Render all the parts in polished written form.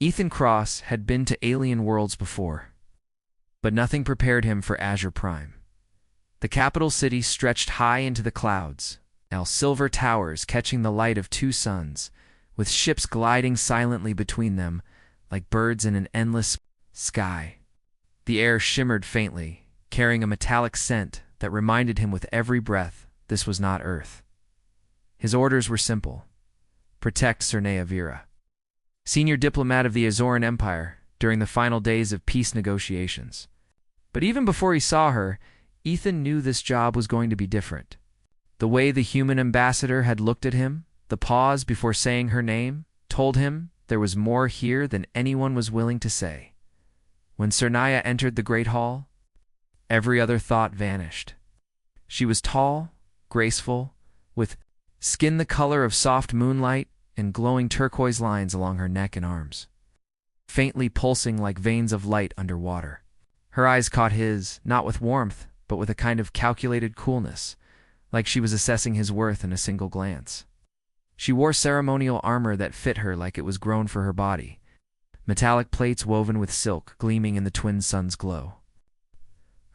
Ethan Cross had been to alien worlds before, but nothing prepared him for Azure Prime. The capital city stretched high into the clouds, now silver towers catching the light of two suns, with ships gliding silently between them like birds in an endless sky. The air shimmered faintly, carrying a metallic scent that reminded him with every breath this was not Earth. His orders were simple: protect Cernea Vera, senior diplomat of the Azoran Empire, during the final days of peace negotiations. But even before he saw her, Ethan knew this job was going to be different. The way the human ambassador had looked at him, the pause before saying her name, told him there was more here than anyone was willing to say. When Cernea entered the Great Hall, every other thought vanished. She was tall, graceful, with skin the color of soft moonlight and glowing turquoise lines along her neck and arms, faintly pulsing like veins of light underwater. Her eyes caught his, not with warmth, but with a kind of calculated coolness, like she was assessing his worth in a single glance. She wore ceremonial armor that fit her like it was grown for her body, metallic plates woven with silk gleaming in the twin suns' glow.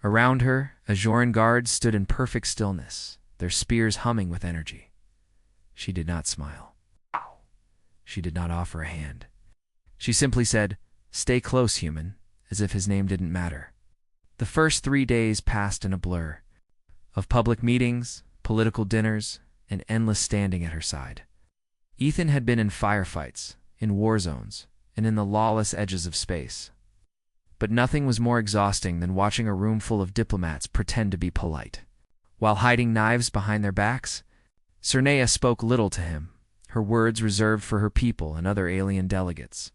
Around her, Azoran guards stood in perfect stillness, their spears humming with energy. She did not smile. She did not offer a hand. She simply said, "Stay close, human," as if his name didn't matter. The first 3 days passed in a blur of public meetings, political dinners, and endless standing at her side. Ethan had been in firefights, in war zones, and in the lawless edges of space. But nothing was more exhausting than watching a room full of diplomats pretend to be polite. While hiding knives behind their backs, Cernea spoke little to him, her words reserved for her people and other alien delegates.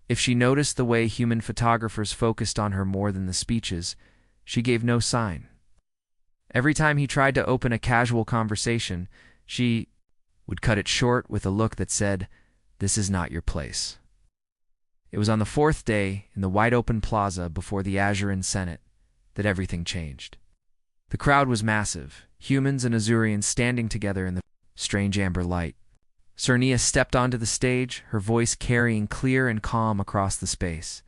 If she noticed the way human photographers focused on her more than the speeches, she gave no sign. Every time he tried to open a casual conversation, she would cut it short with a look that said, "This is not your place." It was on the 4th day, in the wide-open plaza before the Azuran Senate, that everything changed. The crowd was massive, humans and Azurians standing together in the strange amber light. Cernea stepped onto the stage, her voice carrying clear and calm across the space.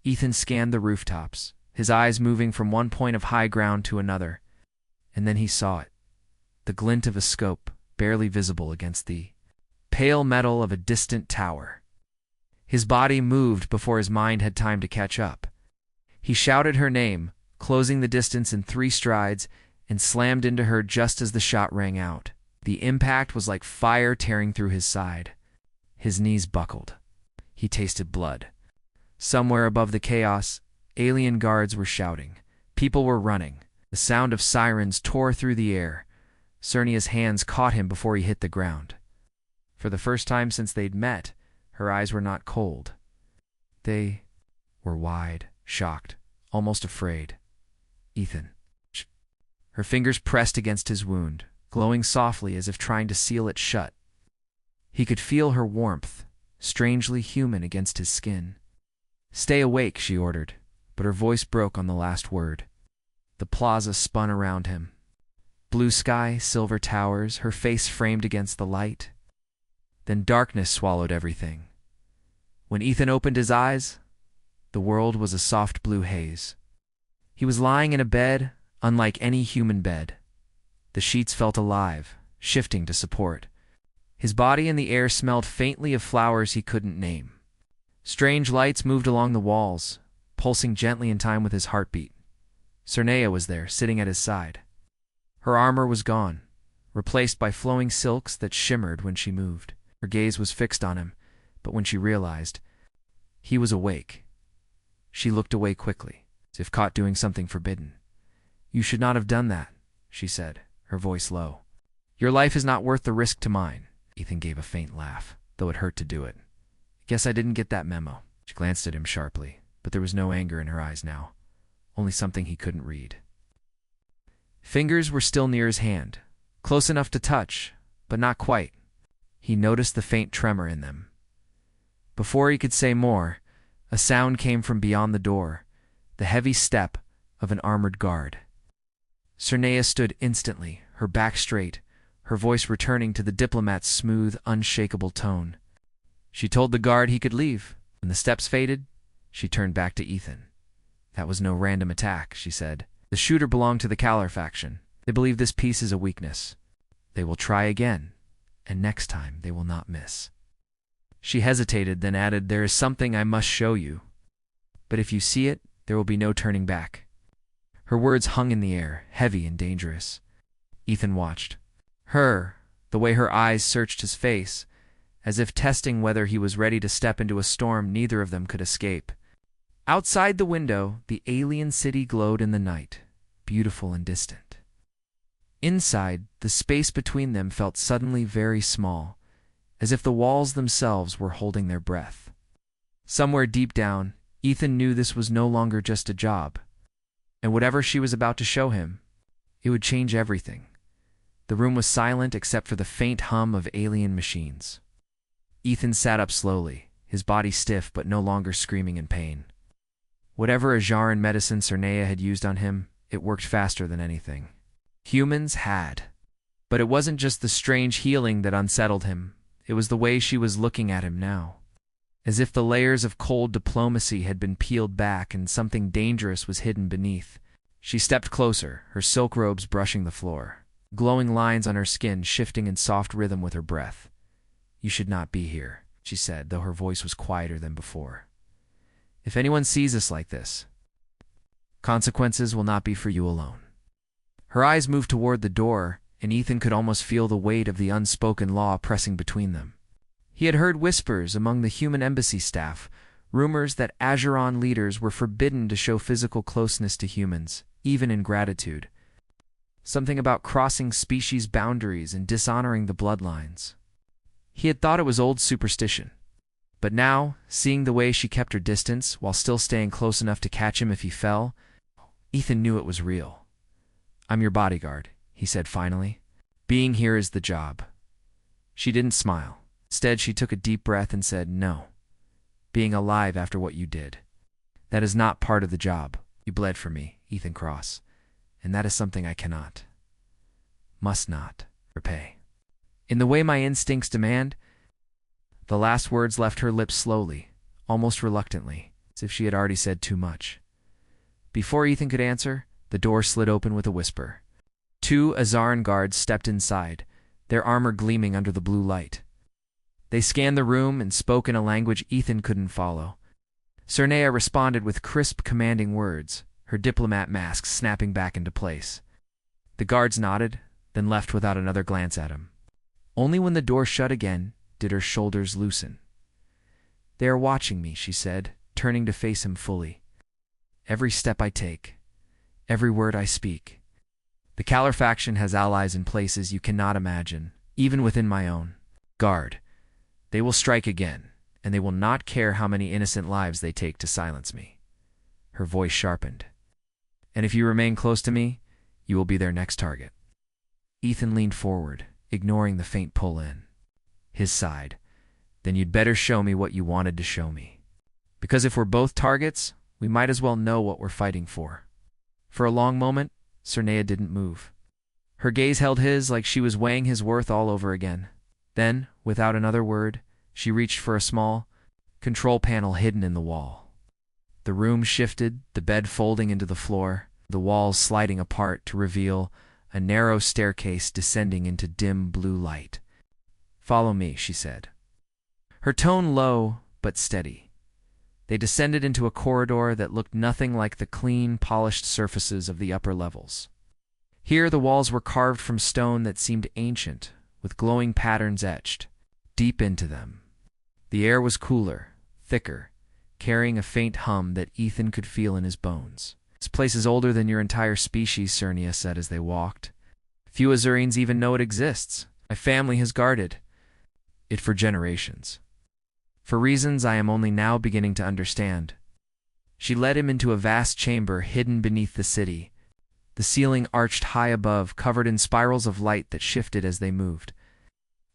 Ethan scanned the rooftops, his eyes moving from one point of high ground to another, and then he saw it, the glint of a scope, barely visible against the pale metal of a distant tower. His body moved before his mind had time to catch up. He shouted her name, closing the distance in 3 strides, and slammed into her just as the shot rang out. The impact was like fire tearing through his side. His knees buckled. He tasted blood. Somewhere above the chaos, alien guards were shouting. People were running. The sound of sirens tore through the air. Cernea's hands caught him before he hit the ground. For the first time since they'd met, her eyes were not cold. They were wide, shocked, almost afraid. "Ethan." Her fingers pressed against his wound, glowing softly as if trying to seal it shut. He could feel her warmth, strangely human against his skin. "Stay awake," she ordered, but her voice broke on the last word. The plaza spun around him. Blue sky, silver towers, her face framed against the light. Then darkness swallowed everything. When Ethan opened his eyes, the world was a soft blue haze. He was lying in a bed unlike any human bed. The sheets felt alive, shifting to support. His body and the air smelled faintly of flowers he couldn't name. Strange lights moved along the walls, pulsing gently in time with his heartbeat. Cernea was there, sitting at his side. Her armor was gone, replaced by flowing silks that shimmered when she moved. Her gaze was fixed on him, but when she realized he was awake, she looked away quickly, as if caught doing something forbidden. "You should not have done that," she said, her voice low. "Your life is not worth the risk to mine." Ethan gave a faint laugh, though it hurt to do it. "Guess I didn't get that memo." She glanced at him sharply, but there was no anger in her eyes now, only something he couldn't read. Fingers were still near his hand, close enough to touch, but not quite. He noticed the faint tremor in them. Before he could say more, a sound came from beyond the door, the heavy step of an armored guard. Cernea stood instantly, her back straight, her voice returning to the diplomat's smooth, unshakable tone. She told the guard he could leave, When the steps faded, she turned back to Ethan. That was no random attack, she said. The shooter belonged to the Caller faction. They believe this piece is a weakness. They will try again, and next time they will not miss. She hesitated, then added, there is something I must show you. But if you see it, there will be no turning back. Her words hung in the air, heavy and dangerous. Ethan watched her, the way her eyes searched his face, as if testing whether he was ready to step into a storm neither of them could escape. Outside the window, the alien city glowed in the night, beautiful and distant. Inside, the space between them felt suddenly very small, as if the walls themselves were holding their breath. Somewhere deep down, Ethan knew this was no longer just a job, and whatever she was about to show him, it would change everything. The room was silent except for the faint hum of alien machines. Ethan sat up slowly, his body stiff but no longer screaming in pain. Whatever Ajaran medicine Cernea had used on him, it worked faster than anything humans had. But it wasn't just the strange healing that unsettled him, it was the way she was looking at him now. As if the layers of cold diplomacy had been peeled back and something dangerous was hidden beneath. She stepped closer, her silk robes brushing the floor, glowing lines on her skin shifting in soft rhythm with her breath. You should not be here, she said, though her voice was quieter than before. If anyone sees us like this, consequences will not be for you alone. Her eyes moved toward the door, and Ethan could almost feel the weight of the unspoken law pressing between them. He had heard whispers among the human embassy staff, rumors that Ajaran leaders were forbidden to show physical closeness to humans, even in gratitude. Something about crossing species boundaries and dishonoring the bloodlines. He had thought it was old superstition. But now, seeing the way she kept her distance while still staying close enough to catch him if he fell, Ethan knew it was real. I'm your bodyguard, he said finally. Being here is the job. She didn't smile. Instead, she took a deep breath and said, no. Being alive after what you did. That is not part of the job. You bled for me, Ethan Cross, and that is something I cannot, must not, repay. In the way my instincts demand. The last words left her lips slowly, almost reluctantly, as if she had already said too much. Before Ethan could answer, the door slid open with a whisper. 2 Azaran guards stepped inside, their armor gleaming under the blue light. They scanned the room and spoke in a language Ethan couldn't follow. Cernea responded with crisp, commanding words, her diplomat mask snapping back into place. The guards nodded, then left without another glance at him. Only when the door shut again did her shoulders loosen. They are watching me, she said, turning to face him fully. Every step I take, every word I speak. The Caller faction has allies in places you cannot imagine, even within my own. Guard. They will strike again, and they will not care how many innocent lives they take to silence me. Her voice sharpened. And if you remain close to me, you will be their next target. Ethan leaned forward, ignoring the faint pull in. His sighed. Then you'd better show me what you wanted to show me. Because if we're both targets, we might as well know what we're fighting for. For a long moment, Cernea didn't move. Her gaze held his like she was weighing his worth all over again. Then, without another word, she reached for a small control panel hidden in the wall. The room shifted, the bed folding into the floor, the walls sliding apart to reveal a narrow staircase descending into dim blue light. Follow me, she said. Her tone low but steady. They descended into a corridor that looked nothing like the clean, polished surfaces of the upper levels. Here the walls were carved from stone that seemed ancient, with glowing patterns etched deep into them. The air was cooler, thicker, carrying a faint hum that Ethan could feel in his bones. This place is older than your entire species, Cernea said as they walked. Few Azurians even know it exists. My family has guarded it for generations. For reasons I am only now beginning to understand. She led him into a vast chamber hidden beneath the city. The ceiling arched high above, covered in spirals of light that shifted as they moved.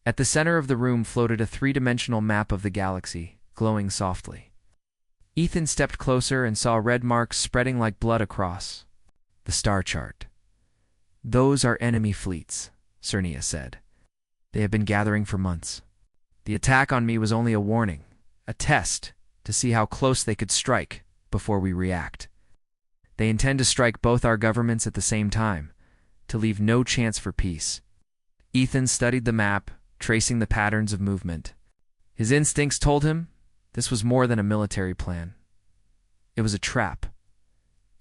At the center of the room floated a 3-dimensional map of the galaxy, glowing softly. Ethan stepped closer and saw red marks spreading like blood across the star chart. Those are enemy fleets, Cernea said. They have been gathering for months. The attack on me was only a warning, a test, to see how close they could strike before we react. They intend to strike both our governments at the same time, to leave no chance for peace. Ethan studied the map, tracing the patterns of movement. His instincts told him this was more than a military plan. It was a trap.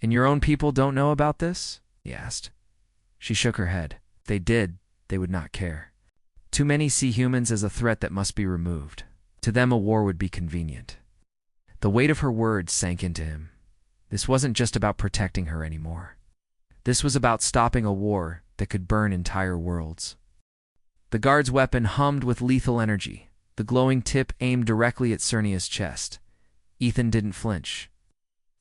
"And your own people don't know about this?" he asked. She shook her head. If they did, they would not care. Too many see humans as a threat that must be removed. To them, a war would be convenient. The weight of her words sank into him. This wasn't just about protecting her anymore. This was about stopping a war that could burn entire worlds. The guard's weapon hummed with lethal energy, the glowing tip aimed directly at Cernia's chest. Ethan didn't flinch.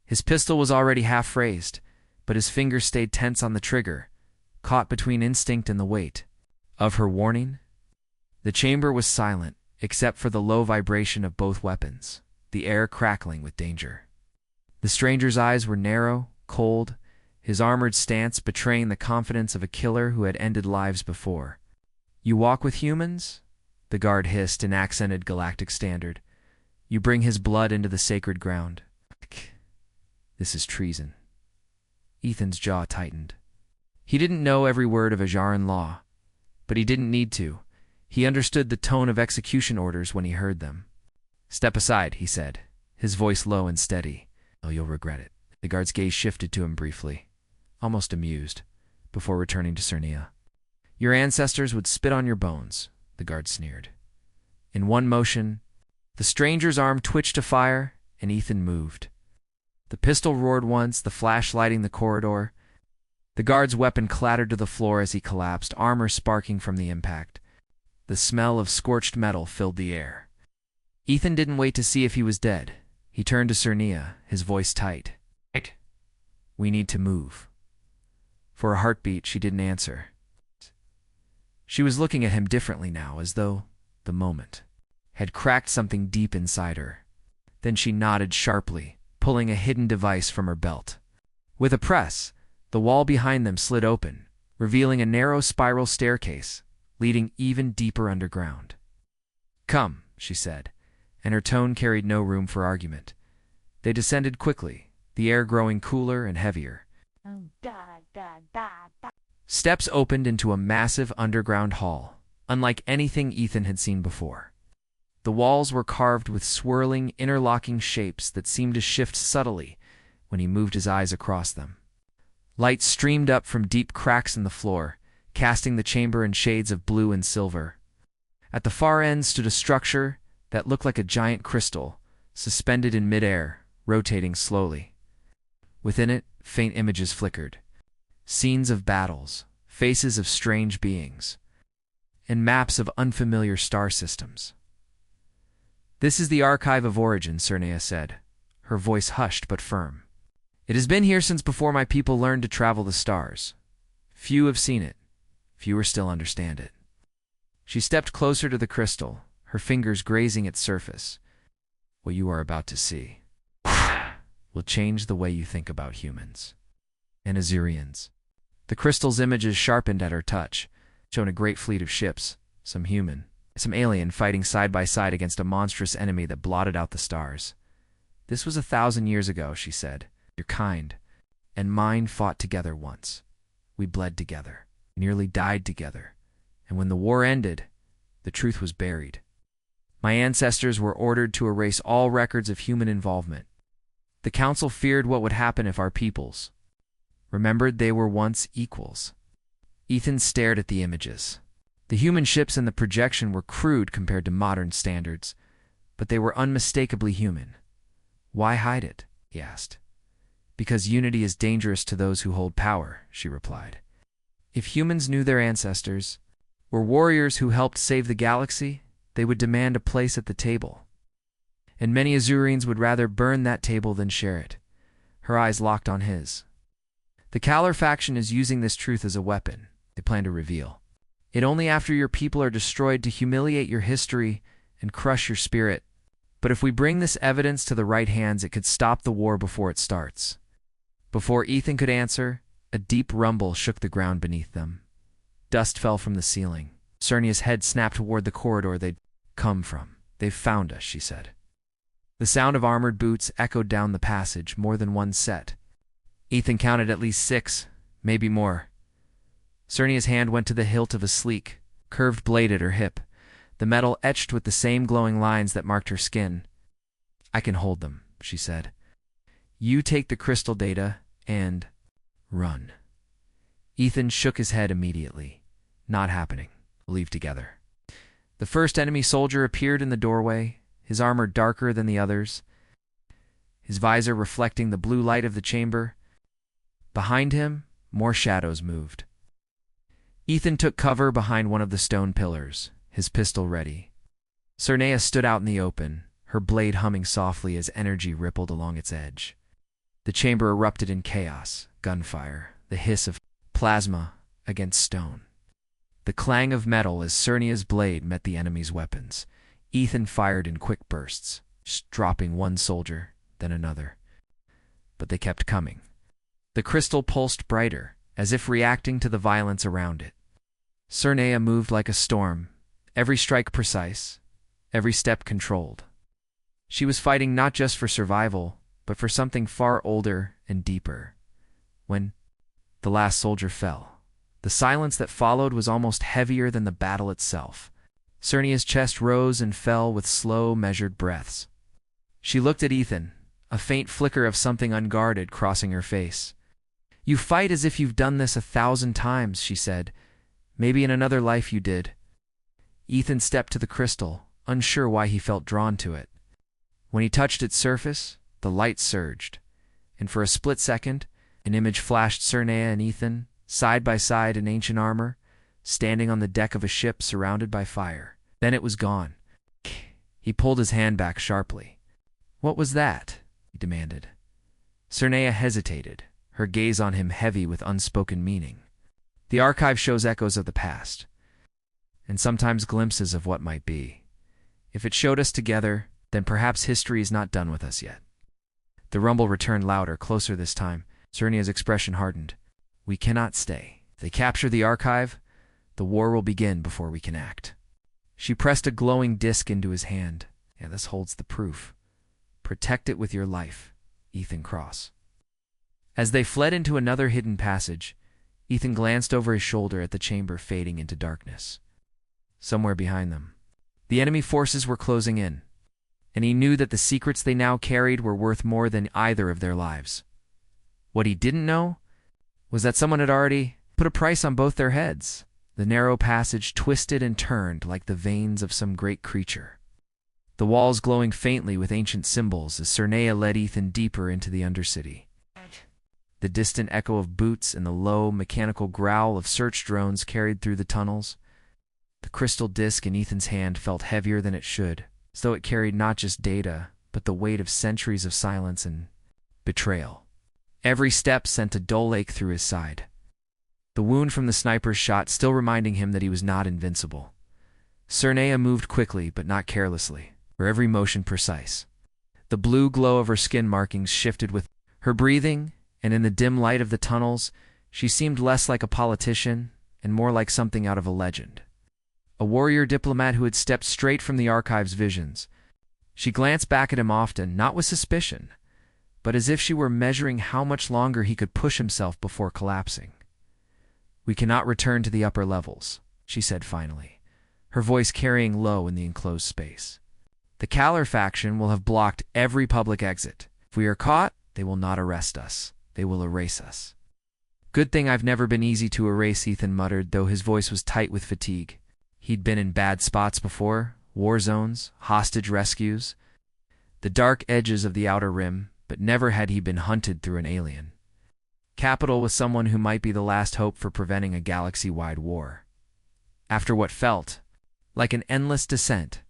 His pistol was already half raised, but his fingers stayed tense on the trigger, caught between instinct and the weight of her warning. The chamber was silent, except for the low vibration of both weapons, the air crackling with danger. The stranger's eyes were narrow, cold, his armored stance betraying the confidence of a killer who had ended lives before. "You walk with humans?" the guard hissed in accented galactic standard. "You bring his blood into the sacred ground." This is treason. Ethan's jaw tightened. He didn't know every word of Ajaran law, but he didn't need to. He understood the tone of execution orders when he heard them. "Step aside," he said, his voice low and steady. "Oh, you'll regret it." The guard's gaze shifted to him briefly, almost amused, before returning to Cernia. "Your ancestors would spit on your bones," the guard sneered. In one motion, the stranger's arm twitched to fire, and Ethan moved. The pistol roared once, the flash lighting the corridor. The guard's weapon clattered to the floor as he collapsed, armor sparking from the impact. The smell of scorched metal filled the air. Ethan didn't wait to see if he was dead. He turned to Cernia, his voice tight. "We need to move." For a heartbeat, she didn't answer. She was looking at him differently now, as though the moment had cracked something deep inside her. Then she nodded sharply, pulling a hidden device from her belt. With a press, the wall behind them slid open, revealing a narrow spiral staircase leading even deeper underground. "Come," she said, and her tone carried no room for argument. They descended quickly, the air growing cooler and heavier. Steps opened into a massive underground hall, unlike anything Ethan had seen before. The walls were carved with swirling, interlocking shapes that seemed to shift subtly when he moved his eyes across them. Light streamed up from deep cracks in the floor, casting the chamber in shades of blue and silver. At the far end stood a structure that looked like a giant crystal, suspended in midair, rotating slowly. Within it, faint images flickered. Scenes of battles, faces of strange beings, and maps of unfamiliar star systems. "This is the Archive of Origin," Cernia said, her voice hushed but firm. "It has been here since before my people learned to travel the stars. Few have seen it. Fewer still understand it." She stepped closer to the crystal, her fingers grazing its surface. "What you are about to see will change the way you think about humans and Azurians." The crystal's images sharpened at her touch, showing a great fleet of ships, some human, some alien, fighting side by side against a monstrous enemy that blotted out the stars. "This was 1,000 years ago," she said. "Your kind and mine fought together once. We bled together, nearly died together, and when the war ended, the truth was buried. My ancestors were ordered to erase all records of human involvement. The council feared what would happen if our peoples remembered they were once equals." Ethan stared at the images. The human ships in the projection were crude compared to modern standards, but they were unmistakably human. "Why hide it?" he asked. "Because unity is dangerous to those who hold power," she replied. "If humans knew their ancestors were warriors who helped save the galaxy, they would demand a place at the table. And many Azurians would rather burn that table than share it." Her eyes locked on his. "The Kalar faction is using this truth as a weapon," they plan to reveal. "It only after your people are destroyed to humiliate your history and crush your spirit. But if we bring this evidence to the right hands, it could stop the war before it starts." Before Ethan could answer, a deep rumble shook the ground beneath them. Dust fell from the ceiling. Cernia's head snapped toward the corridor they'd come from. "They've found us," she said. The sound of armored boots echoed down the passage, more than one set. Ethan counted at least 6, maybe more. Cernia's hand went to the hilt of a sleek, curved blade at her hip, the metal etched with the same glowing lines that marked her skin. "I can hold them," she said. "You take the crystal data and run." Ethan shook his head immediately. "Not happening. Leave together." The first enemy soldier appeared in the doorway, his armor darker than the others, his visor reflecting the blue light of the chamber. Behind him, more shadows moved. Ethan took cover behind one of the stone pillars, his pistol ready. Cernia stood out in the open, her blade humming softly as energy rippled along its edge. The chamber erupted in chaos, gunfire, the hiss of plasma against stone. The clang of metal as Cernia's blade met the enemy's weapons. Ethan fired in quick bursts, dropping one soldier, then another. But they kept coming. The crystal pulsed brighter, as if reacting to the violence around it. Cernia moved like a storm, every strike precise, every step controlled. She was fighting not just for survival, but for something far older and deeper. When the last soldier fell, the silence that followed was almost heavier than the battle itself. Cernia's chest rose and fell with slow, measured breaths. She looked at Ethan, a faint flicker of something unguarded crossing her face. "You fight as if you've done this 1,000 times," she said. "Maybe in another life you did." Ethan stepped to the crystal, unsure why he felt drawn to it. When he touched its surface, the light surged, and for a split second, an image flashed: Cernia and Ethan, side by side in ancient armor, standing on the deck of a ship surrounded by fire. Then it was gone. He pulled his hand back sharply. "What was that?" he demanded. Cernia hesitated, her gaze on him heavy with unspoken meaning. The archive shows echoes of the past, and sometimes glimpses of what might be. If it showed us together, then perhaps history is not done with us yet. The rumble returned louder, closer this time. Cernia's expression hardened. "We cannot stay. If they capture the archive, the war will begin before we can act." She pressed a glowing disc into his hand. "Yeah, this holds the proof. Protect it with your life, Ethan Cross." As they fled into another hidden passage, Ethan glanced over his shoulder at the chamber fading into darkness. Somewhere behind them, the enemy forces were closing in, and he knew that the secrets they now carried were worth more than either of their lives. What he didn't know was that someone had already put a price on both their heads. The narrow passage twisted and turned like the veins of some great creature, the walls glowing faintly with ancient symbols as Cernia led Ethan deeper into the Undercity. The distant echo of boots and the low, mechanical growl of search drones carried through the tunnels. The crystal disc in Ethan's hand felt heavier than it should, as though it carried not just data, but the weight of centuries of silence and betrayal. Every step sent a dull ache through his side, the wound from the sniper's shot still reminding him that he was not invincible. Cernia moved quickly, but not carelessly, her every motion precise. The blue glow of her skin markings shifted with her breathing, and in the dim light of the tunnels, she seemed less like a politician and more like something out of a legend. A warrior diplomat who had stepped straight from the archive's visions. She glanced back at him often, not with suspicion, but as if she were measuring how much longer he could push himself before collapsing. "We cannot return to the upper levels," she said finally, her voice carrying low in the enclosed space. "The Kalar faction will have blocked every public exit. If we are caught, they will not arrest us. They will erase us." "Good thing I've never been easy to erase," Ethan muttered, though his voice was tight with fatigue. He'd been in bad spots before, war zones, hostage rescues, the dark edges of the Outer Rim, but never had he been hunted through an alien. Capital was someone who might be the last hope for preventing a galaxy-wide war. After what felt like an endless descent,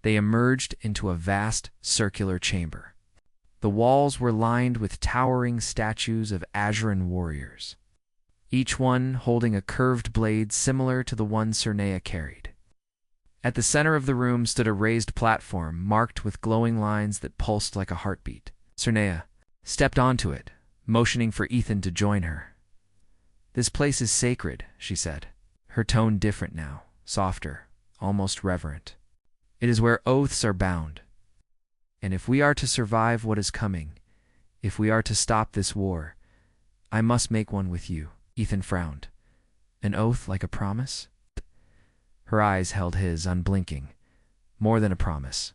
they emerged into a vast circular chamber. The walls were lined with towering statues of Azuran warriors, each one holding a curved blade similar to the one Cernia carried. At the center of the room stood a raised platform marked with glowing lines that pulsed like a heartbeat. Cernia stepped onto it, motioning for Ethan to join her. "This place is sacred," she said, her tone different now, softer, almost reverent. "It is where oaths are bound. And if we are to survive what is coming, if we are to stop this war, I must make one with you. Ethan frowned. An oath like a promise? Her eyes held his, unblinking. More than a promise.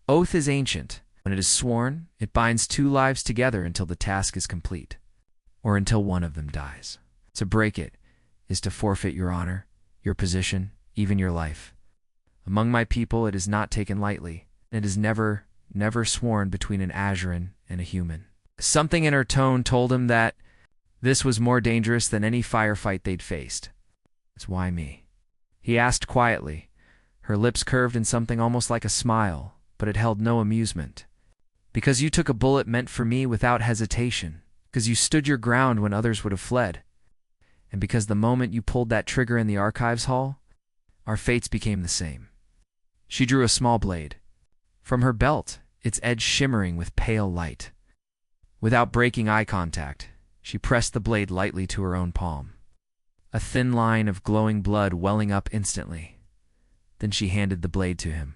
Oath is ancient. When it is sworn, it binds two lives together until the task is complete, or until one of them dies. To break it is to forfeit your honor, your position, even your life. Among my people, it is not taken lightly. It is never sworn between an Azuran and a human. Something in her tone told him that this was more dangerous than any firefight they'd faced. It's why me? He asked quietly. Her lips curved in something almost like a smile, but it held no amusement. Because you took a bullet meant for me without hesitation. Because you stood your ground when others would have fled. And because the moment you pulled that trigger in the archives hall, our fates became the same. She drew a small blade. From her belt, its edge shimmering with pale light. Without breaking eye contact, she pressed the blade lightly to her own palm. A thin line of glowing blood welling up instantly. Then she handed the blade to him.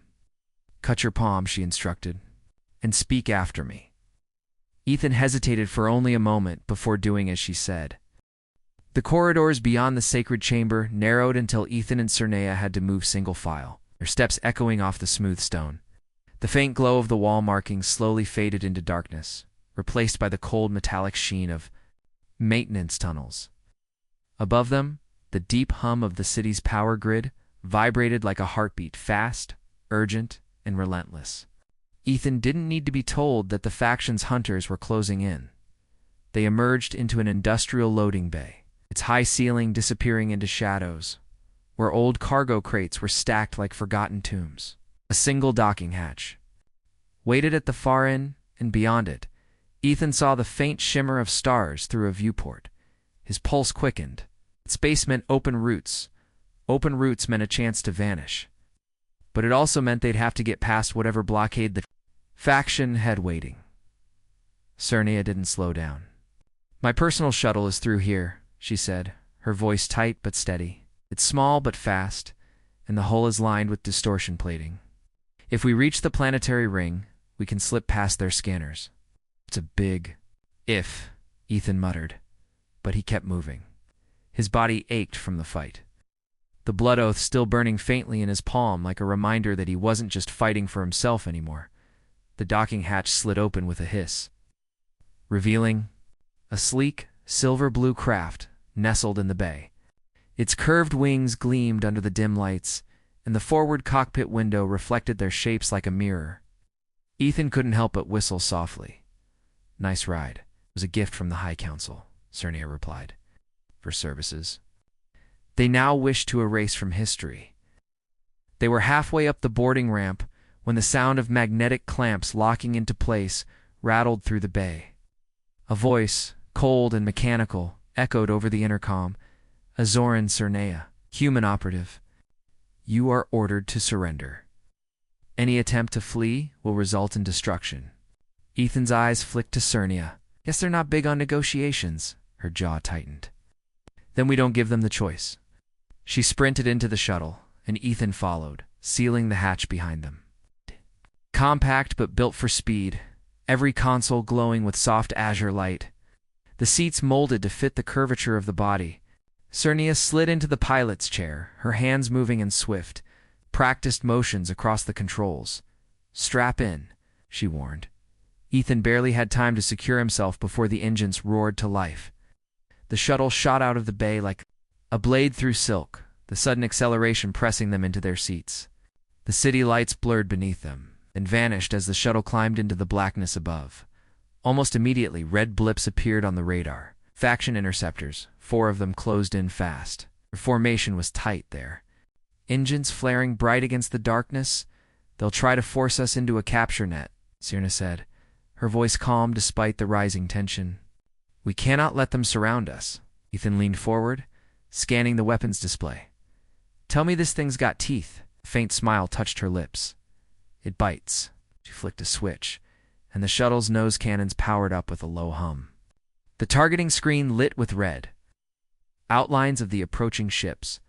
Cut your palm, she instructed, and speak after me. Ethan hesitated for only a moment before doing as she said. The corridors beyond the sacred chamber narrowed until Ethan and Cernea had to move single file, their steps echoing off the smooth stone. The faint glow of the wall markings slowly faded into darkness, replaced by the cold metallic sheen of maintenance tunnels. Above them, the deep hum of the city's power grid vibrated like a heartbeat, fast, urgent, and relentless. Ethan didn't need to be told that the faction's hunters were closing in. They emerged into an industrial loading bay, its high ceiling disappearing into shadows, where old cargo crates were stacked like forgotten tombs. A single docking hatch waited at the far end, and beyond it, Ethan saw the faint shimmer of stars through a viewport. His pulse quickened. Space meant open routes. Open routes meant a chance to vanish. But it also meant they'd have to get past whatever blockade the faction had waiting. Cernea didn't slow down. My personal shuttle is through here, she said, her voice tight but steady. It's small but fast, and the hull is lined with distortion plating. If we reach the planetary ring, we can slip past their scanners. It's a big if, Ethan muttered, but he kept moving. His body ached from the fight. The blood oath still burning faintly in his palm like a reminder that he wasn't just fighting for himself anymore. The docking hatch slid open with a hiss, revealing a sleek, silver-blue craft nestled in the bay. Its curved wings gleamed under the dim lights, and the forward cockpit window reflected their shapes like a mirror. Ethan couldn't help but whistle softly. Nice ride. It was a gift from the High Council, Cernea replied. For services they now wished to erase from history. They were halfway up the boarding ramp when the sound of magnetic clamps locking into place rattled through the bay. A voice, cold and mechanical, echoed over the intercom. Azoran Cernea, human operative. You are ordered to surrender. Any attempt to flee will result in destruction. Ethan's eyes flicked to Cernea. Guess they're not big on negotiations. Her jaw tightened. Then we don't give them the choice. She sprinted into the shuttle, and Ethan followed, sealing the hatch behind them. Compact but built for speed, every console glowing with soft azure light. The seats molded to fit the curvature of the body. Cernea slid into the pilot's chair, her hands moving in swift, practiced motions across the controls. Strap in, she warned. Ethan barely had time to secure himself before the engines roared to life. The shuttle shot out of the bay like a blade through silk, the sudden acceleration pressing them into their seats. The city lights blurred beneath them, and vanished as the shuttle climbed into the blackness above. Almost immediately, red blips appeared on the radar. Faction interceptors, 4 of them closed in fast. Their formation was tight there. Engines flaring bright against the darkness. They'll try to force us into a capture net, Cernea said, her voice calm despite the rising tension. We cannot let them surround us. Ethan leaned forward, scanning the weapons display. Tell me this thing's got teeth. A faint smile touched her lips. It bites. She flicked a switch, and the shuttle's nose cannons powered up with a low hum. The targeting screen lit with red. Outlines of the approaching ships.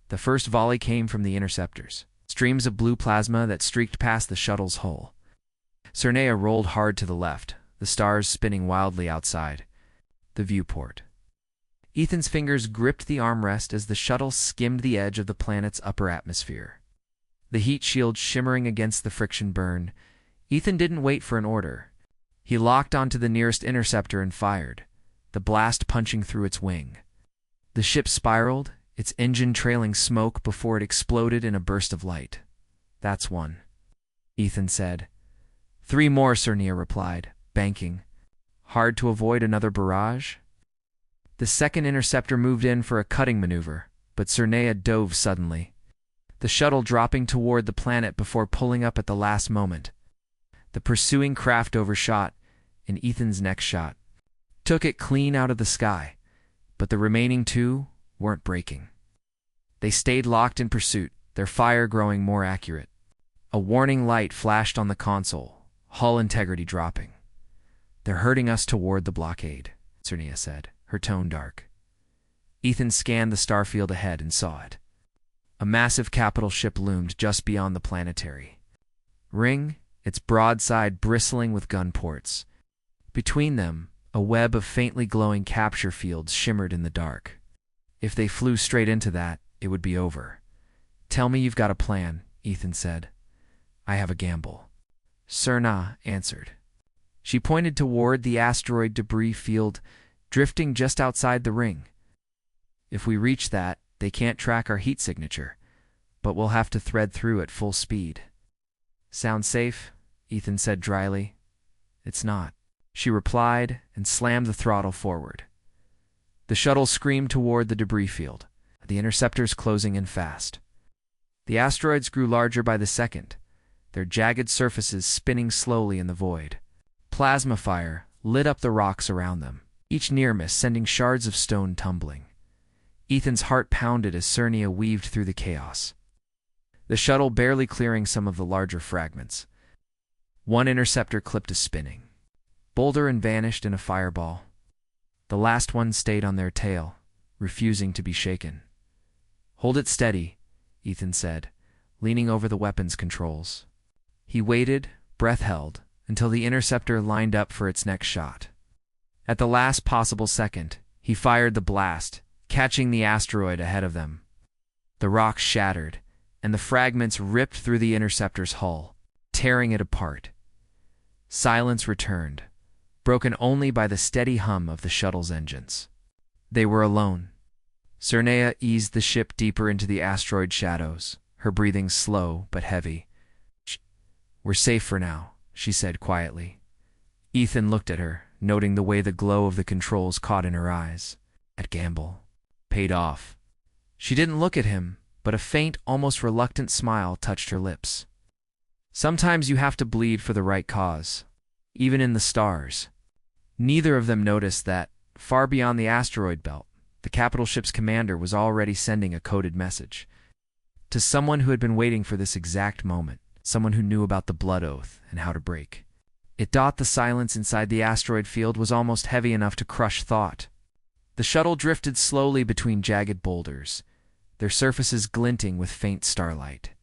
The first volley came from the interceptors, streams of blue plasma that streaked past the shuttle's hull. Cernea rolled hard to the left, the stars spinning wildly outside. The viewport. Ethan's fingers gripped the armrest as the shuttle skimmed the edge of the planet's upper atmosphere. The heat shield shimmering against the friction burn. Ethan didn't wait for an order. He locked onto the nearest interceptor and fired, the blast punching through its wing. The ship spiraled, its engine trailing smoke before it exploded in a burst of light. "That's one," Ethan said. "3 more," Cernea replied, banking. "Hard to avoid another barrage?" The second interceptor moved in for a cutting maneuver, but Cernea dove suddenly, the shuttle dropping toward the planet before pulling up at the last moment. The pursuing craft overshot, and Ethan's next shot took it clean out of the sky, but the remaining 2 weren't breaking. They stayed locked in pursuit, their fire growing more accurate. A warning light flashed on the console, hull integrity dropping. "They're herding us toward the blockade," Cernea said, her tone dark. Ethan scanned the starfield ahead and saw it. A massive capital ship loomed just beyond the planetary ring, its broadside bristling with gun ports. Between them, a web of faintly glowing capture fields shimmered in the dark. If they flew straight into that, it would be over. "Tell me you've got a plan," Ethan said. "I have a gamble." Cernea answered. She pointed toward the asteroid debris field drifting just outside the ring. "If we reach that, they can't track our heat signature, but we'll have to thread through at full speed." "Sound safe?" Ethan said dryly. "It's not," she replied and slammed the throttle forward. The shuttle screamed toward the debris field, the interceptors closing in fast. The asteroids grew larger by the second, their jagged surfaces spinning slowly in the void. Plasma fire lit up the rocks around them, each near miss sending shards of stone tumbling. Ethan's heart pounded as Cernea weaved through the chaos, the shuttle barely clearing some of the larger fragments. One interceptor clipped a spinning boulder and vanished in a fireball. The last one stayed on their tail, refusing to be shaken. "Hold it steady," Ethan said, leaning over the weapons controls. He waited, breath held, until the interceptor lined up for its next shot. At the last possible second, he fired the blast, catching the asteroid ahead of them. The rocks shattered, and the fragments ripped through the interceptor's hull, tearing it apart. Silence returned, broken only by the steady hum of the shuttle's engines. They were alone. Cernea eased the ship deeper into the asteroid shadows, her breathing slow but heavy. "We're safe for now," she said quietly. Ethan looked at her, noting the way the glow of the controls caught in her eyes. That gamble paid off. She didn't look at him, but a faint, almost reluctant smile touched her lips. Sometimes you have to bleed for the right cause, even in the stars. Neither of them noticed that, far beyond the asteroid belt, the capital ship's commander was already sending a coded message. To someone who had been waiting for this exact moment, someone who knew about the blood oath and how to break. The silence inside the asteroid field was almost heavy enough to crush thought. The shuttle drifted slowly between jagged boulders, their surfaces glinting with faint starlight.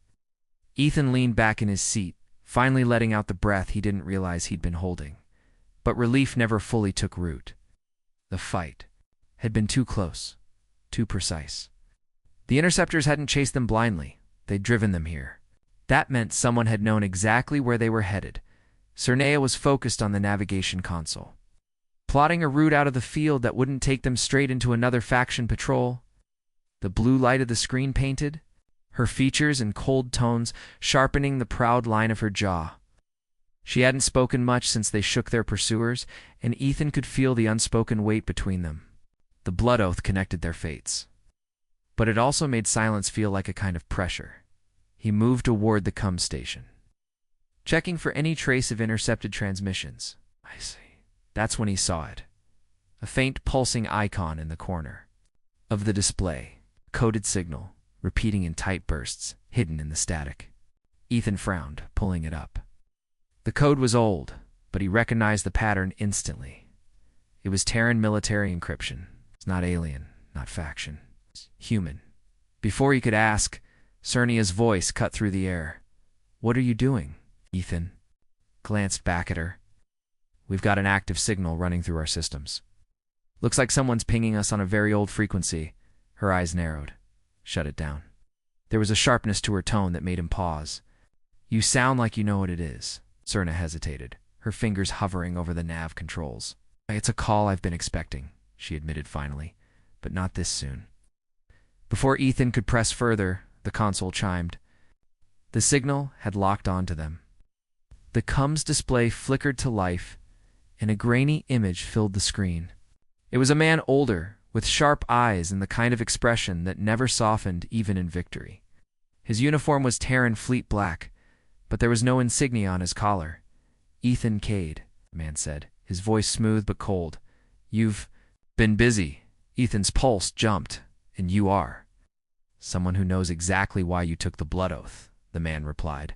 Ethan leaned back in his seat, finally letting out the breath he didn't realize he'd been holding. But relief never fully took root. The fight had been too close, too precise. The interceptors hadn't chased them blindly, they'd driven them here. That meant someone had known exactly where they were headed. Cernea was focused on the navigation console, plotting a route out of the field that wouldn't take them straight into another faction patrol. The blue light of the screen painted, her features in cold tones sharpening the proud line of her jaw. She hadn't spoken much since they shook their pursuers, and Ethan could feel the unspoken weight between them. The blood oath connected their fates. But it also made silence feel like a kind of pressure. He moved toward the comm station, checking for any trace of intercepted transmissions. I see. That's when he saw it. A faint pulsing icon in the corner of the display, coded signal, repeating in tight bursts, hidden in the static. Ethan frowned, pulling it up. The code was old, but he recognized the pattern instantly. It was Terran military encryption. It's not alien, not faction. It's human. Before he could ask, Cernea's voice cut through the air. "What are you doing, Ethan?" glanced back at her. We've got an active signal running through our systems. Looks like someone's pinging us on a very old frequency. Her eyes narrowed. Shut it down. There was a sharpness to her tone that made him pause. You sound like you know what it is. Serna hesitated, her fingers hovering over the nav controls. It's a call I've been expecting, she admitted finally, but not this soon. Before Ethan could press further, the console chimed. The signal had locked onto them. The comms display flickered to life, and a grainy image filled the screen. It was a man older, with sharp eyes and the kind of expression that never softened even in victory. His uniform was Terran Fleet black, but there was no insignia on his collar. Ethan Cade, the man said, his voice smooth but cold. You've been busy. Ethan's pulse jumped. And you are. Someone who knows exactly why you took the blood oath, the man replied.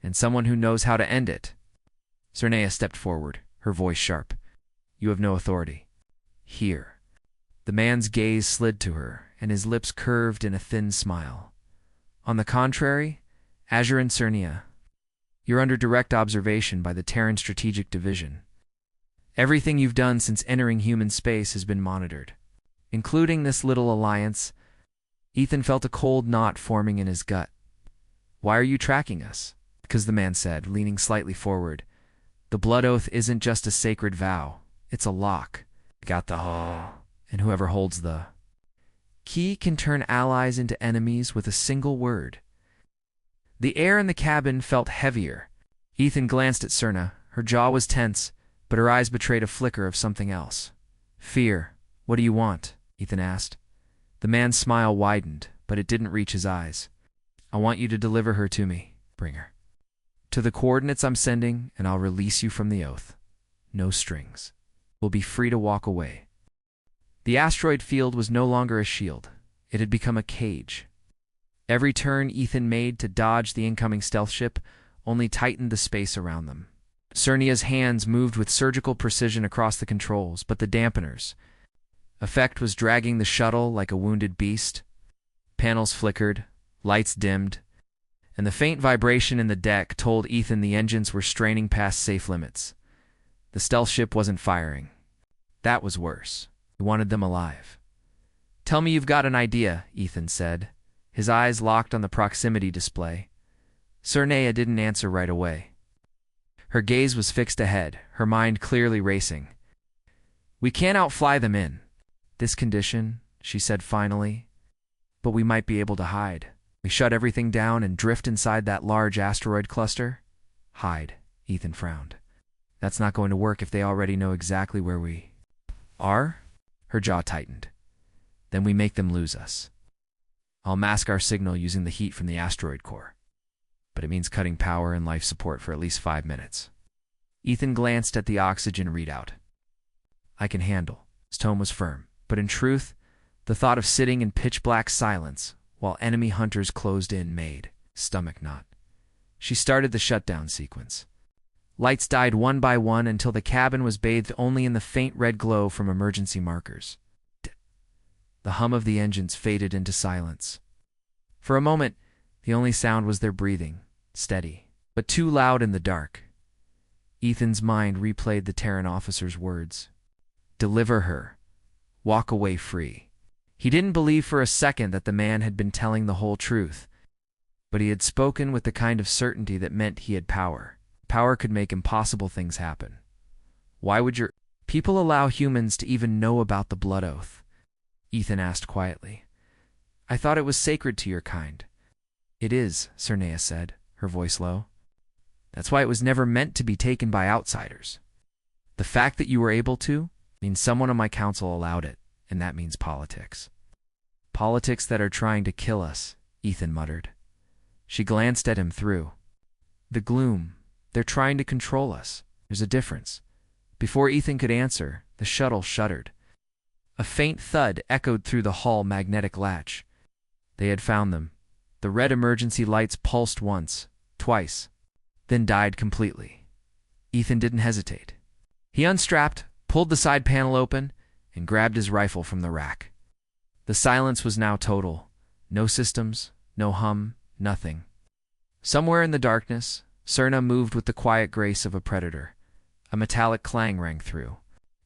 And someone who knows how to end it. Cernea stepped forward, her voice sharp. You have no authority. Here. The man's gaze slid to her, and his lips curved in a thin smile. On the contrary, Azure and Cernea, you're under direct observation by the Terran Strategic Division. Everything you've done since entering human space has been monitored, including this little alliance. Ethan felt a cold knot forming in his gut. Why are you tracking us? Because the man said, leaning slightly forward. The blood oath isn't just a sacred vow. It's a lock. Got the and whoever holds the key can turn allies into enemies with a single word. The air in the cabin felt heavier. Ethan glanced at Serna. Her jaw was tense, but her eyes betrayed a flicker of something else. Fear. What do you want? Ethan asked. The man's smile widened, but it didn't reach his eyes. I want you to deliver her to me. Bring her to the coordinates I'm sending, and I'll release you from the oath. No strings. We'll be free to walk away. The asteroid field was no longer a shield. It had become a cage. Every turn Ethan made to dodge the incoming stealth ship only tightened the space around them. Cernea's hands moved with surgical precision across the controls, but the dampeners. Effect was dragging the shuttle like a wounded beast. Panels flickered, lights dimmed, and the faint vibration in the deck told Ethan the engines were straining past safe limits. The stealth ship wasn't firing. That was worse. He wanted them alive. Tell me you've got an idea, Ethan said. His eyes locked on the proximity display. Cernea didn't answer right away. Her gaze was fixed ahead, her mind clearly racing. We can't outfly them in this condition, she said finally, but we might be able to hide. We shut everything down and drift inside that large asteroid cluster? Hide, Ethan frowned. That's not going to work if they already know exactly where we are? Her jaw tightened. Then we make them lose us. I'll mask our signal using the heat from the asteroid core. But it means cutting power and life support for at least 5 minutes. Ethan glanced at the oxygen readout. I can handle. His tone was firm, but in truth, the thought of sitting in pitch-black silence while enemy hunters closed in made stomach knot. She started the shutdown sequence. Lights died one by one until the cabin was bathed only in the faint red glow from emergency markers. The hum of the engines faded into silence. For a moment, the only sound was their breathing, steady, but too loud in the dark. Ethan's mind replayed the Terran officer's words. Deliver her. Walk away free. He didn't believe for a second that the man had been telling the whole truth, but he had spoken with the kind of certainty that meant he had power. Power could make impossible things happen. Why would your people allow humans to even know about the blood oath? Ethan asked quietly. I thought it was sacred to your kind. It is, Cernea said, her voice low. That's why it was never meant to be taken by outsiders. The fact that you were able to means someone on my council allowed it, and that means politics. Politics that are trying to kill us, Ethan muttered. She glanced at him through the gloom. They're trying to control us. There's a difference. Before Ethan could answer, the shuttle shuddered. A faint thud echoed through the hull magnetic latch. They had found them. The red emergency lights pulsed once, twice, then died completely. Ethan didn't hesitate. He unstrapped, pulled the side panel open, and grabbed his rifle from the rack. The silence was now total. No systems, no hum, nothing. Somewhere in the darkness, Cerna moved with the quiet grace of a predator. A metallic clang rang through.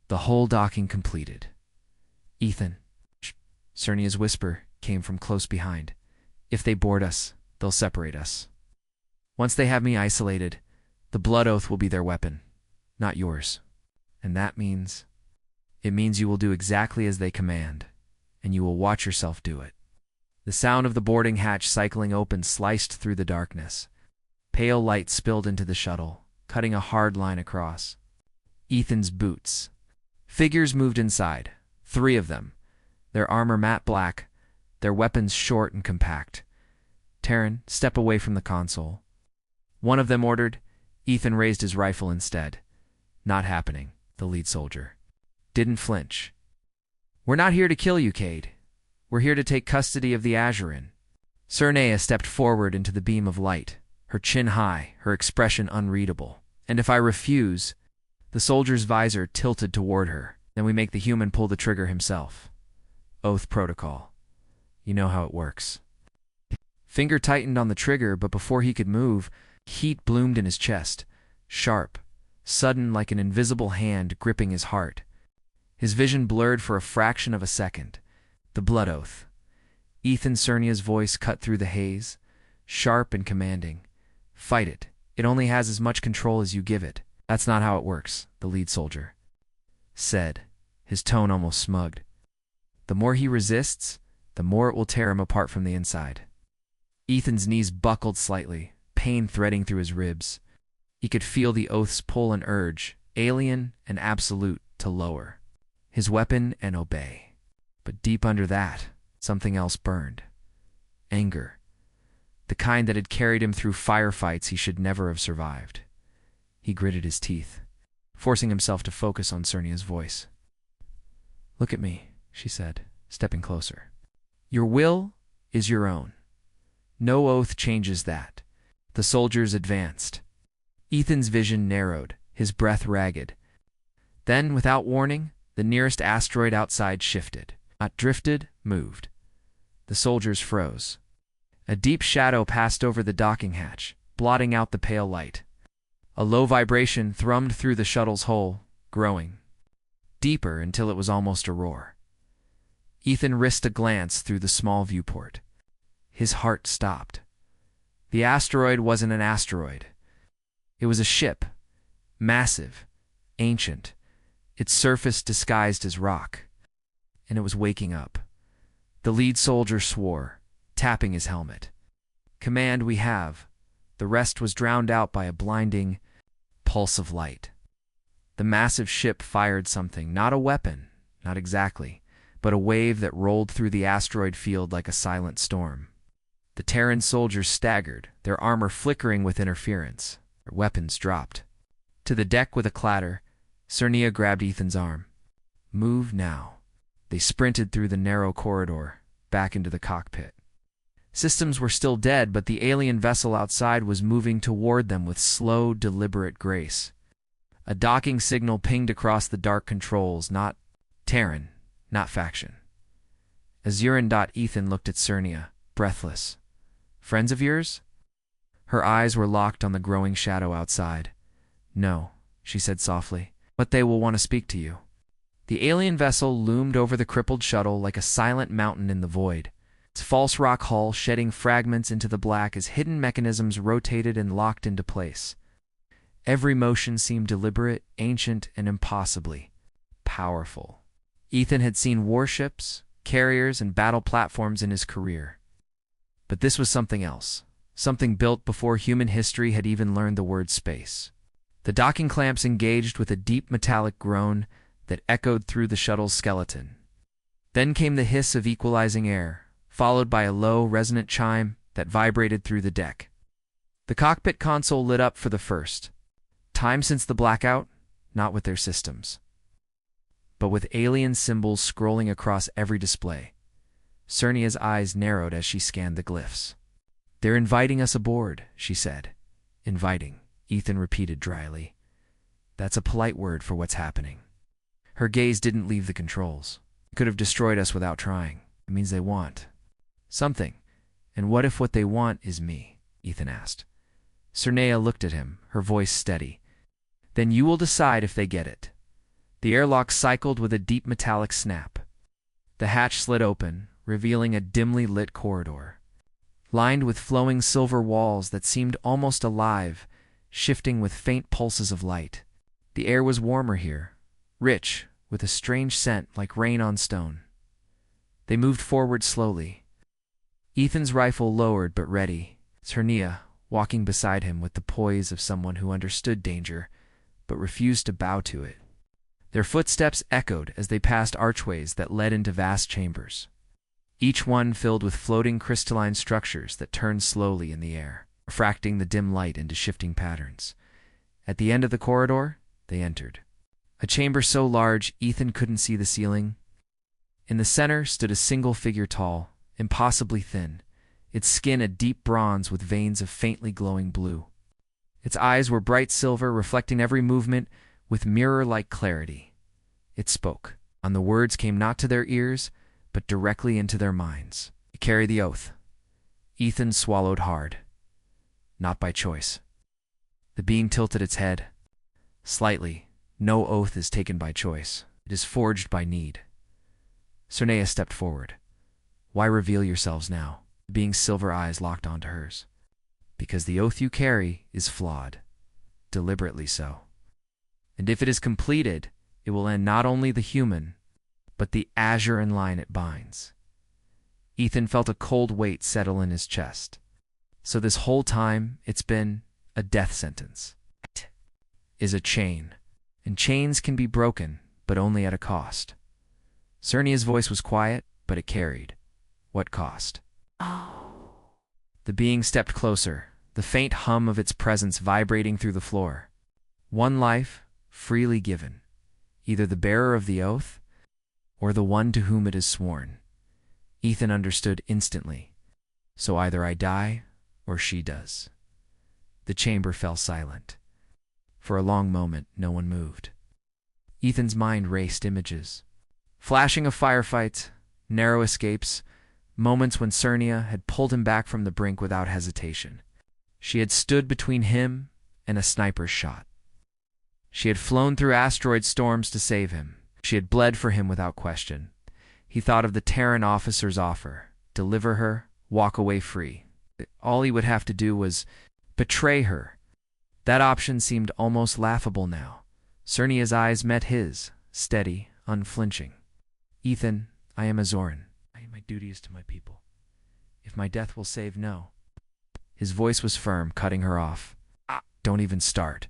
The whole docking completed. Ethan. Cernia's whisper came from close behind. If they board us, they'll separate us. Once they have me isolated, the blood oath will be their weapon, not yours. And that means... It means you will do exactly as they command, and you will watch yourself do it. The sound of the boarding hatch cycling open sliced through the darkness. Pale light spilled into the shuttle, cutting a hard line across. Ethan's boots. Figures moved inside, 3 of them, their armor matte black, their weapons short and compact. Terran, step away from the console. One of them ordered. Ethan raised his rifle instead. Not happening, the lead soldier. Didn't flinch. We're not here to kill you, Cade. We're here to take custody of the Azurin. Cerna stepped forward into the beam of light, her chin high, her expression unreadable. And if I refuse... The soldier's visor tilted toward her. Then we make the human pull the trigger himself. Oath protocol. You know how it works. Finger tightened on the trigger, but before he could move, heat bloomed in his chest. Sharp, sudden, like an invisible hand gripping his heart. His vision blurred for a fraction of a second. The blood oath. Ethan Cernia's voice cut through the haze, sharp and commanding. Fight it. It only has as much control as you give it. That's not how it works, the lead soldier said, his tone almost smugged. The more he resists, the more it will tear him apart from the inside. Ethan's knees buckled slightly, pain threading through his ribs. He could feel the oath's pull and urge, alien and absolute, to lower his weapon and obey. But deep under that, something else burned. Anger. The kind that had carried him through firefights he should never have survived. He gritted his teeth, forcing himself to focus on Cernia's voice. Look at me, she said, stepping closer. Your will is your own. No oath changes that. The soldiers advanced. Ethan's vision narrowed, his breath ragged. Then, without warning, the nearest asteroid outside shifted. Not drifted, moved. The soldiers froze. A deep shadow passed over the docking hatch, blotting out the pale light. A low vibration thrummed through the shuttle's hull, growing. Deeper until it was almost a roar. Ethan risked a glance through the small viewport. His heart stopped. The asteroid wasn't an asteroid. It was a ship. Massive. Ancient. Its surface disguised as rock. And it was waking up. The lead soldier swore, tapping his helmet. Command we have. The rest was drowned out by a blinding pulse of light. The massive ship fired something, not a weapon, not exactly, but a wave that rolled through the asteroid field like a silent storm. The Terran soldiers staggered, their armor flickering with interference. Their weapons dropped. To the deck with a clatter, Cernia grabbed Ethan's arm. Move now. They sprinted through the narrow corridor, back into the cockpit. Systems were still dead, but the alien vessel outside was moving toward them with slow, deliberate grace. A docking signal pinged across the dark controls, not Terran, not faction. Azurin. Ethan looked at Cernia, breathless. Friends of yours? Her eyes were locked on the growing shadow outside. No, she said softly, but they will want to speak to you. The alien vessel loomed over the crippled shuttle like a silent mountain in the void. Its false rock hull shedding fragments into the black as hidden mechanisms rotated and locked into place. Every motion seemed deliberate, ancient, and impossibly powerful. Ethan had seen warships, carriers, and battle platforms in his career. But this was something else, something built before human history had even learned the word space. The docking clamps engaged with a deep metallic groan that echoed through the shuttle's skeleton. Then came the hiss of equalizing air, followed by a low, resonant chime that vibrated through the deck. The cockpit console lit up for the first time since the blackout, not with their systems, but with alien symbols scrolling across every display. Cernia's eyes narrowed as she scanned the glyphs. They're inviting us aboard, she said. Inviting, Ethan repeated dryly. That's a polite word for what's happening. Her gaze didn't leave the controls. It could have destroyed us without trying. It means they want something. And what if what they want is me? Ethan asked. Cernea looked at him, her voice steady. Then you will decide if they get it. The airlock cycled with a deep metallic snap. The hatch slid open, revealing a dimly lit corridor, lined with flowing silver walls that seemed almost alive, shifting with faint pulses of light. The air was warmer here, rich, with a strange scent like rain on stone. They moved forward slowly. Ethan's rifle lowered but ready, Cernea walking beside him with the poise of someone who understood danger, but refused to bow to it. Their footsteps echoed as they passed archways that led into vast chambers, each one filled with floating crystalline structures that turned slowly in the air, refracting the dim light into shifting patterns. At the end of the corridor, they entered a chamber so large Ethan couldn't see the ceiling. In the center stood a single figure tall, impossibly thin, its skin a deep bronze with veins of faintly glowing blue. Its eyes were bright silver, reflecting every movement with mirror-like clarity. It spoke, and the words came not to their ears, but directly into their minds. Carry the oath. Ethan swallowed hard. Not by choice. The being tilted its head. Slightly. No oath is taken by choice. It is forged by need. Cernea stepped forward. Why reveal yourselves now? The being's silver eyes locked onto hers. Because the oath you carry is flawed. Deliberately so. And if it is completed, it will end not only the human, but the azure and line it binds. Ethan felt a cold weight settle in his chest. So this whole time, it's been a death sentence. It is a chain, and chains can be broken, but only at a cost. Cernea's voice was quiet, but it carried. What cost? The being stepped closer, the faint hum of its presence vibrating through the floor. One life, freely given, either the bearer of the oath or the one to whom it is sworn. Ethan understood instantly. So either I die or she does. The chamber fell silent. For a long moment, no one moved. Ethan's mind raced images. Flashing of firefights, narrow escapes, moments when Cernea had pulled him back from the brink without hesitation. She had stood between him and a sniper's shot. She had flown through asteroid storms to save him. She had bled for him without question. He thought of the Terran officer's offer. Deliver her, walk away free. All he would have to do was betray her. That option seemed almost laughable now. Cernea's eyes met his, steady, unflinching. Ethan, I am Azoran. My duty is to my people. If my death will save, no. His voice was firm, cutting her off. Don't even start.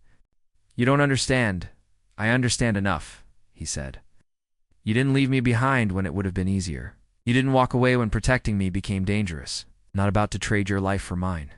You don't understand. I understand enough, he said. You didn't leave me behind when it would have been easier. You didn't walk away when protecting me became dangerous. Not about to trade your life for mine.